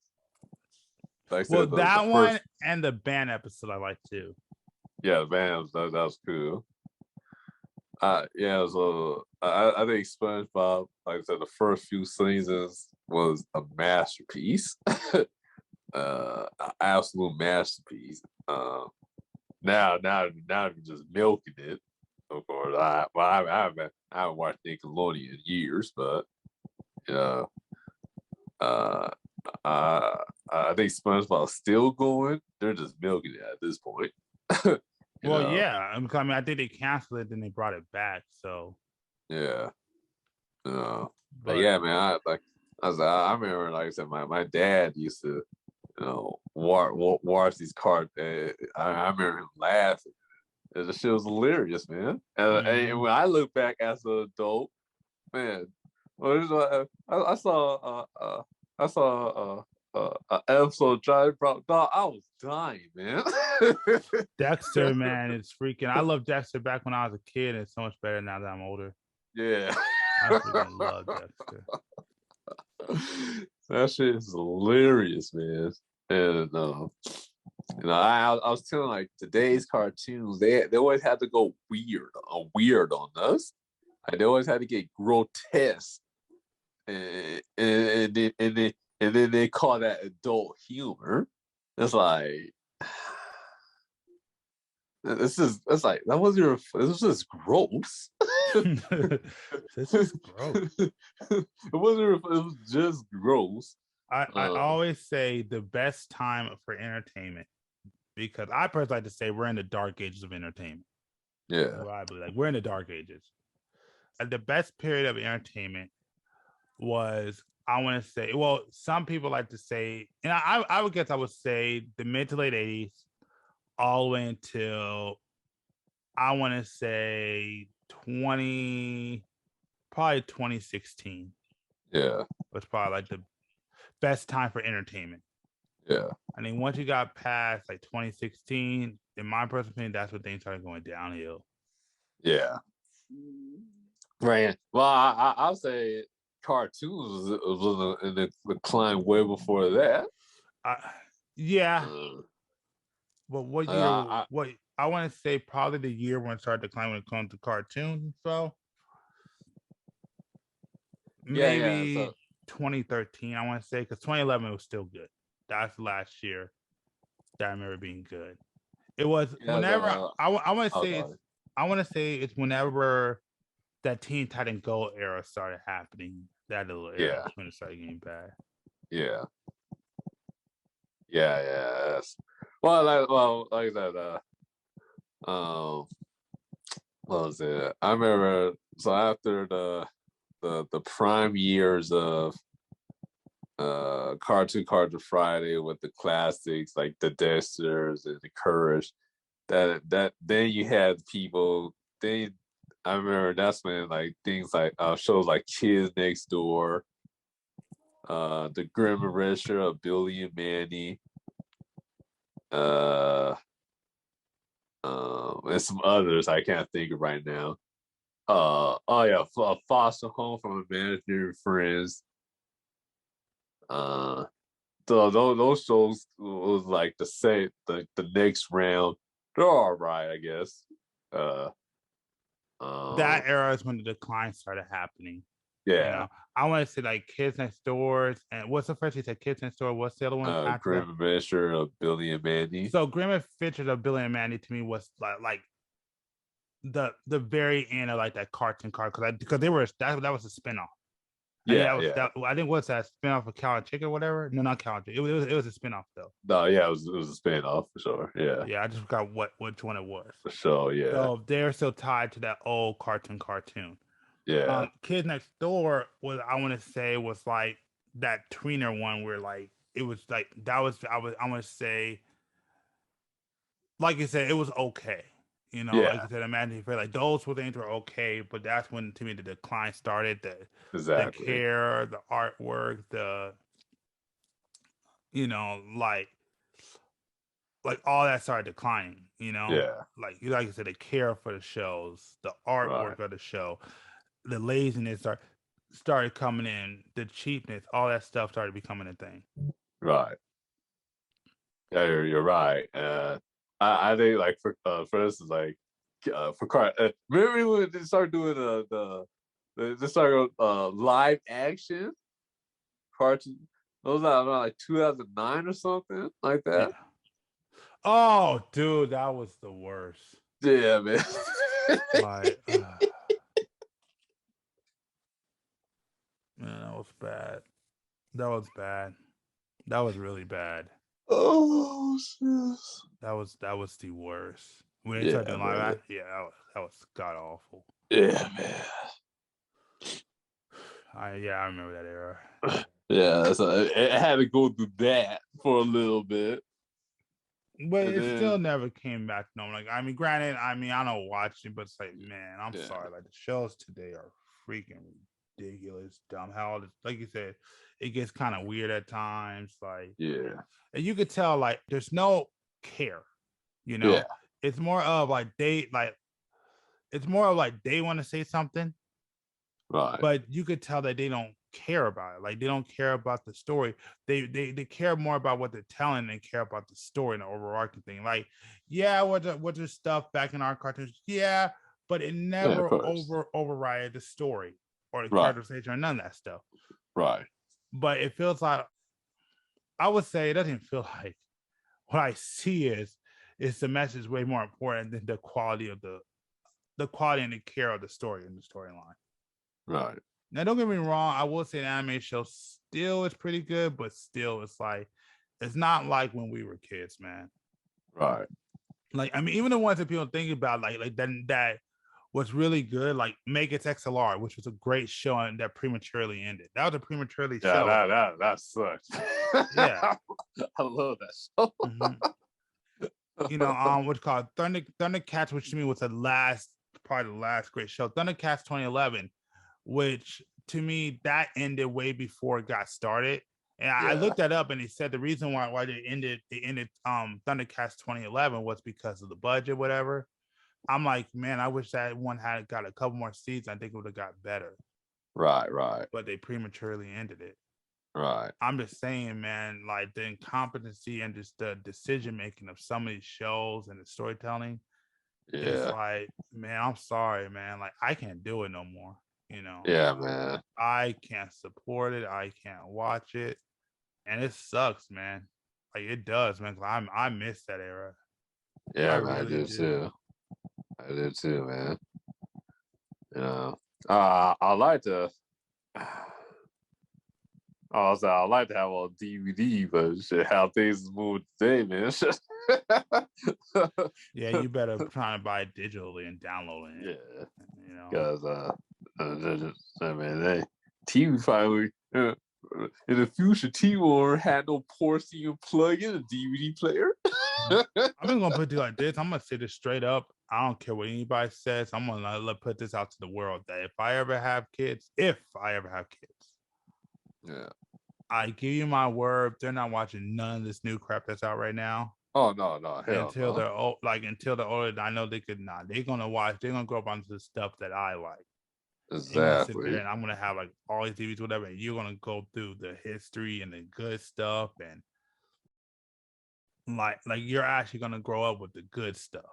That one and the band episode I like too. Yeah, the band that was cool. So I think SpongeBob, like I said, the first few seasons was a masterpiece. Absolute masterpiece. Now you're just milking it. Of course, I haven't watched Nickelodeon in years, but I think SpongeBob's still going. They're just milking it at this point. Yeah. I mean, I think they canceled it, then they brought it back. So yeah. Yeah, man. I remember, like I said, my dad used to, watch these cards. I remember him laughing. The shit was hilarious, man. And when I look back as an adult, man, I saw an episode of Johnny Bravo. Dog, I was dying, man. Dexter, man, it's freaking. I loved Dexter back when I was a kid. It's so much better now that I'm older. Yeah, I freaking love Dexter. That shit is hilarious, man. And I was telling like today's cartoons, they always had to go weird on us. Like, they always had to get grotesque, and then they call that adult humor. It's like this is just gross. This is gross. It was just gross. I always say the best time for entertainment, because I personally like to say we're in the dark ages of entertainment. Yeah. So I believe, like, we're in the dark ages. And the best period of entertainment was, I want to say, well, some people like to say, and I would guess I would say the mid to late 80s, all the way until, I want to say, probably 2016. Yeah. Was probably like the best time for entertainment. Yeah. I mean, once you got past like 2016, in my personal opinion, that's when things started going downhill. Yeah. Right. Well, I'll say cartoons was in the decline way before that. Yeah. But what year? What I want to say, probably the year when it started declining when it comes to cartoons. So maybe 2013. I want to say, because 2011 was still good. That's the last year that I remember being good. It was whenever I want to say it's whenever that Teen Titan Go era started happening. That little era when it started getting bad. Yeah. Yes. Well, like that. What was it? I remember. So after the prime years of Cartoon Friday with the classics like the Dexters and the Courage, that then you had people. I remember that's when like things like shows like Kids Next Door, the Grim Adventure of Billy and Manny, and some others I can't think of right now. Foster Home from Imaginary Friends. So those shows was like the next round. They're all right, I guess. That era is when the decline started happening. Yeah. You know? I want to say like Kids Next Door, and what's the first? You said Kids Next Door. What's the other one? Grim Adventure of Billy and Mandy. So Grim Adventure of Billy and Mandy to me was like the very end of like that cartoon because they were that was a spinoff. I think what's that spinoff of Cow and Chicken or whatever? No, not Cow and Chicken. It was a spinoff though. No, yeah, it was a spinoff for sure. Yeah. Yeah, I just forgot which one it was. For sure, yeah. So they're still tied to that old cartoon. Yeah. Kids Next Door was, I want to say, was like that tweener one where like it was like that was I want to say, like you said, it was okay. You know, like you said, Imagine Fair, like those things were okay, but that's when to me the decline started. The care, the artwork, like all that started declining. You know, like you said, the care for the shows, the artwork of the show, the laziness started coming in, the cheapness, all that stuff started becoming a thing. Right. Yeah, you're right. I think like for instance, like for car. Remember when they started doing they started live action cartoon? Those are around like 2009 or something like that. Yeah. Oh, dude, that was the worst. Yeah, man. Like, man, that was bad. That was really bad. Oh shit. That was the worst. When they started doing live action, that was god awful. Yeah, man. I remember that era. Yeah, so it had to go through that for a little bit. But And it then still never came back to normal. Like, I mean, granted, I don't watch it, but it's like, man, I'm sorry. Like, the shows today are freaking ridiculous, dumb. How, like you said, it gets kind of weird at times. Like, yeah, and you could tell, like, there's no care, you know? yeah, It's more of like, it's more of like they want to say something, right, but you could tell that they don't care about it. Like, they don't care about the story. They care more about what they're telling than care about the story and the overarching thing. Like, yeah, what the stuff back in our cartoons, yeah, but it yeah, of never course, overrided the story or the right, characterization or none of that stuff. right, But it feels like, I would say, it doesn't feel like, what I see is the message way more important than the quality of the quality and the care of the story and the storyline. right, Now, don't get me wrong. I will say the anime show still is pretty good, but still, it's like, it's not like when we were kids, man. right. Like, I mean, even the ones that people think about, like that was really good, like Make It XLR, which was a great show and that prematurely ended. That was a prematurely Yeah, show. that sucks. Yeah. I love that show. Mhm. What's called Thundercats, which to me was probably the last great show. Thundercats 2011, which to me that ended way before it got started. And I Yeah, looked that up, and they said the reason why they ended Thundercats 2011 was because of the budget, whatever. I'm like, man, I wish that one had got a couple more seasons. I think it would have got better, right, right, but they prematurely ended it. right. I'm just saying, man, like the incompetency and just the decision making of some of these shows and the storytelling. It's Yeah, like, man, I'm sorry, man. Like, I can't do it no more. You know, yeah, man. I can't support it. I can't watch it, and it sucks, man. Like, it does, man. 'Cause I miss that era. I Yeah, man. I really do do. too. I do too, man. You know, I like to. Also, I like to have on DVD, but shit, how things move today, man. Yeah, you better try to buy it digitally and download it. Yeah, You know. because I mean, TV finally in the future, TV won't have no ports you can plug in a DVD player. I'm just gonna put it like this. I'm gonna say this straight up. I don't care what anybody says. I'm gonna put this out to the world that if I ever have kids, Yeah. I give you my word, they're not watching none of this new crap that's out right now Oh no, no, hell until no. they're old. Like, until they're older. I know they could not. They're gonna watch. They're gonna grow up onto the stuff that I like. And you're gonna sit there, Exactly. and I'm gonna have like all these TVs, whatever. And you're gonna go through the history and the good stuff, and like you're actually gonna grow up with the good stuff.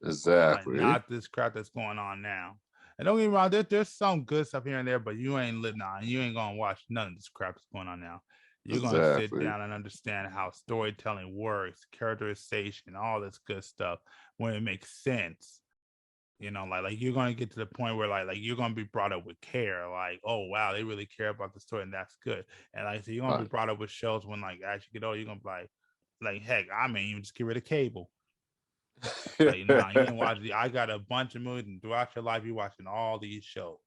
Like, Exactly. not this crap that's going on now. And don't get me wrong, there's some good stuff here and there, but you ain't living on. You ain't gonna watch none of this crap that's going on now. You're gonna sit Exactly. down and understand how storytelling works, characterization, all this good stuff when it makes sense. Like you're gonna get to the point where like you're gonna be brought up with care. Like, oh wow, they really care about the story, and that's good. And like, so you're gonna be Right. brought up with shows when like as you get older, you're gonna be like heck, I mean, you just get rid of cable. Like, nah, you ain't watching. I got a bunch of movies, and throughout your life, you're watching all these shows.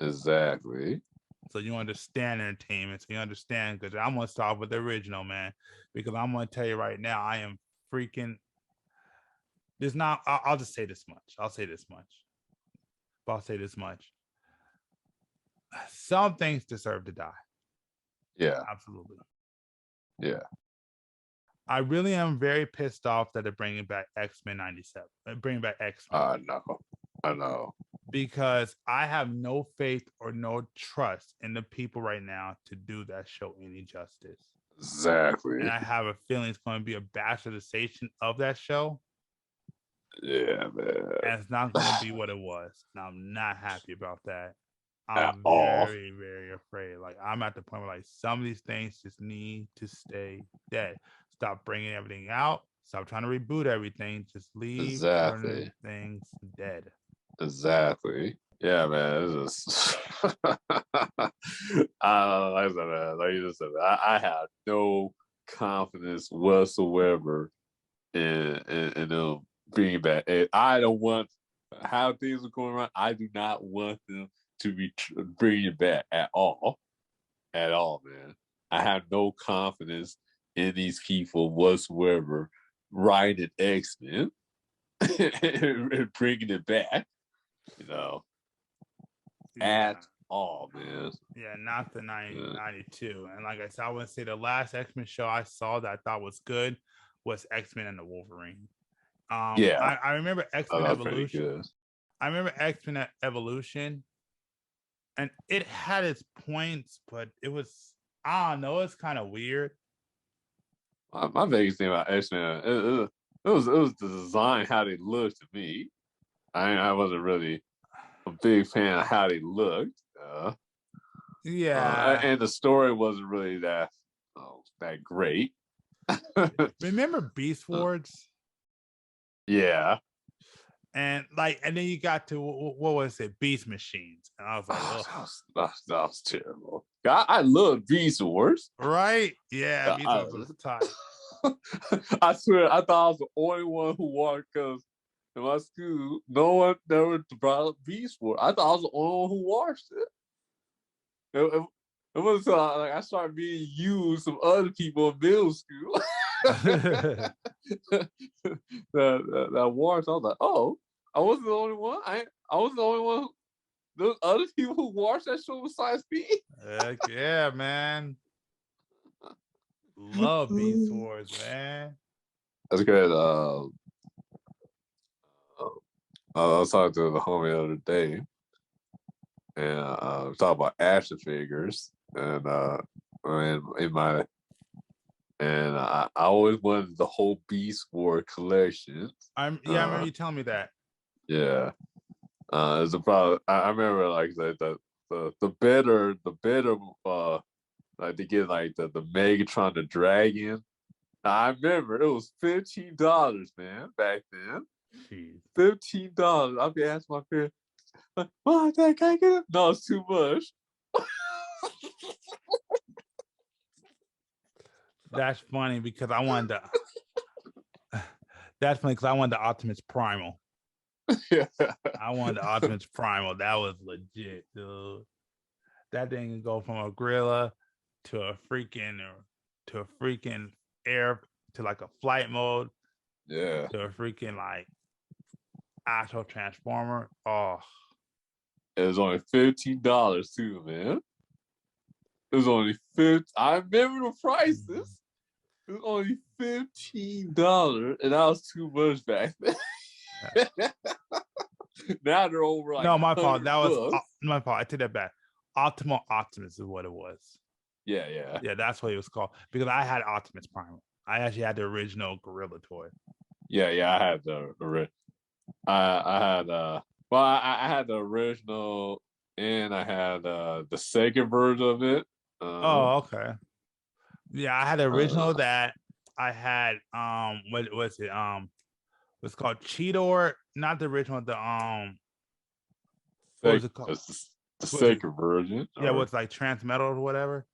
Exactly. So you understand entertainment. So you understand, because I'm gonna start with the original, man. Because I'm gonna tell you right now, I am freaking. There's not. I'll just say this much. I'll say this much. Some things deserve to die. Yeah. Absolutely. Yeah. I really am very pissed off that they're bringing back XMen 97. Bringing back XMen. I know. I know. Because I have no faith or no trust in the people right now to do that show any justice. Exactly. And I have a feeling it's going to be a bastardization of that show. Yeah, man. And it's not going to be what it was. And I'm not happy about that. At I'm all. very, very afraid. Like, I'm at the point where like some of these things just need to stay dead. Stop bringing everything out. Stop trying to reboot everything. Just leave certain things dead. Exactly. Yeah, man. It's just like I said, man, like you just said, I have no confidence whatsoever in them bringing back. And I don't want how things are going around. I do not want them to be bringing it back at all, man. I have no confidence in these people whatsoever writing X-Men and bringing it back, at all, man. Yeah, not the 92. And like I said, I would say the last X-Men show I saw that I thought was good was X-Men and the Wolverine. I remember X-Men Evolution. I remember X-Men Evolution, and it had its points, but it was, I don't know, it's kind of weird. My biggest thing about X-Men, it was the design, how they looked to me. I wasn't really a big fan of how they looked. And the story wasn't really that great. Remember Beast Wars? Yeah. And then you got to, what was it, Beast Machines, and I was like, that was terrible. I love Beast Wars, right? Yeah, Beast Wars was tight. I swear, I thought I was the only one who watched, because in my school, no one never brought up Beast Wars. I thought I was the only one who watched it. It was like I started being used some other people in middle school. that watched. I was like, oh, I wasn't the only one. I wasn't the only one. There's other people who watched that show besides me. Heck yeah, man. Love Beast Wars, man. That's good. I was talking to the homie the other day, and we talked about action figures, and I always wanted the whole Beast War collection. I remember you telling me that. Yeah, it's a problem. I remember like the better like to get like the Megatron, the Dragon. I remember it was $15, man, back then. Jeez. $15. I'll be asking my parents, "Mom, Dad, can I get it?" No, it's too much. That's funny because I wanted to. That's funny because I wanted the Optimus Primal. Yeah. I wanted the Optimus Primal. That was legit, dude. That thing can go from a gorilla to a freaking air, to like a flight mode. Yeah. To a freaking like actual transformer. Oh. It was only $15 too, man. It was only $15. I remember the prices. It was only $15, and that was too much back then. Now they're over like, no, my fault. That was bucks. my fault. I take that back. Optimal Optimus is what it was. Yeah. Yeah, that's what it was called. Because I had Optimus Primal. I actually had the original gorilla toy. Yeah, I had the I had the original, and I had the second version of it. Oh, okay. Yeah, I had the original that I had. What was it? It's called Cheetor. Not the original. What was it called? The second version. Yeah, what's like Transmetal or whatever.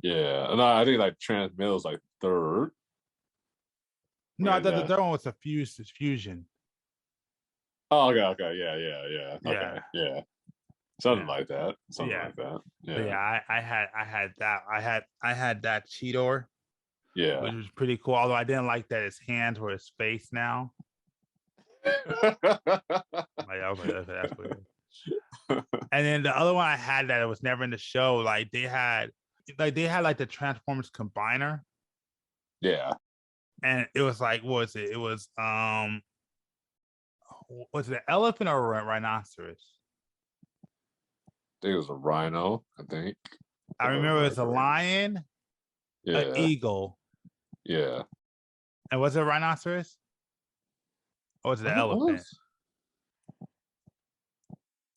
Yeah, no, I think like Transmetal is like third. No, I thought the third one was a fusion. Oh, okay, yeah. Okay, yeah. Something like that. Yeah, I had that. I had that Cheetor. Yeah. Which was pretty cool. Although I didn't like that his hands were his face now. Like, I was like, that's weird. And then the other one I had that it was never in the show, like they had like the Transformers Combiner. Yeah. And it was like, what was it? It was was it an elephant or a rhinoceros? I think it was a rhino, I think. I remember it was a lion, an eagle. Yeah. And was it a rhinoceros? Or was it an elephant?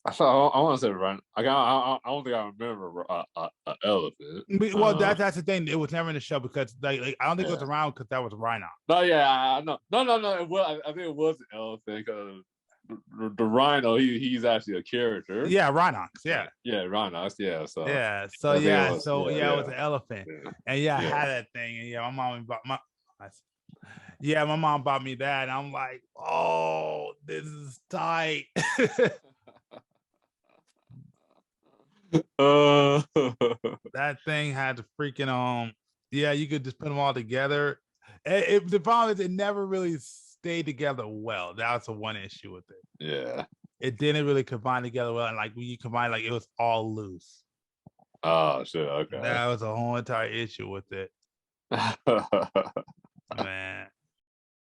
I want to say rhino. I don't think I remember an elephant. Well, that's the thing. It was never in the show because like I don't think it was around because that was a rhino. No, yeah, no. It was, I think it was an elephant because the rhino, he's actually a character. Yeah, Rhinox. Yeah. Yeah, Rhinox. Yeah. So. Yeah. So it was an elephant. Yeah. And I had that thing. And my mom bought my mom bought me that, and I'm like, oh, this is tight. That thing had the freaking you could just put them all together. The problem is it never really stayed together well. That was the one issue with it. Yeah. It didn't really combine together well, and like when you combine, like it was all loose. Oh shit. Okay. That was a whole entire issue with it, man.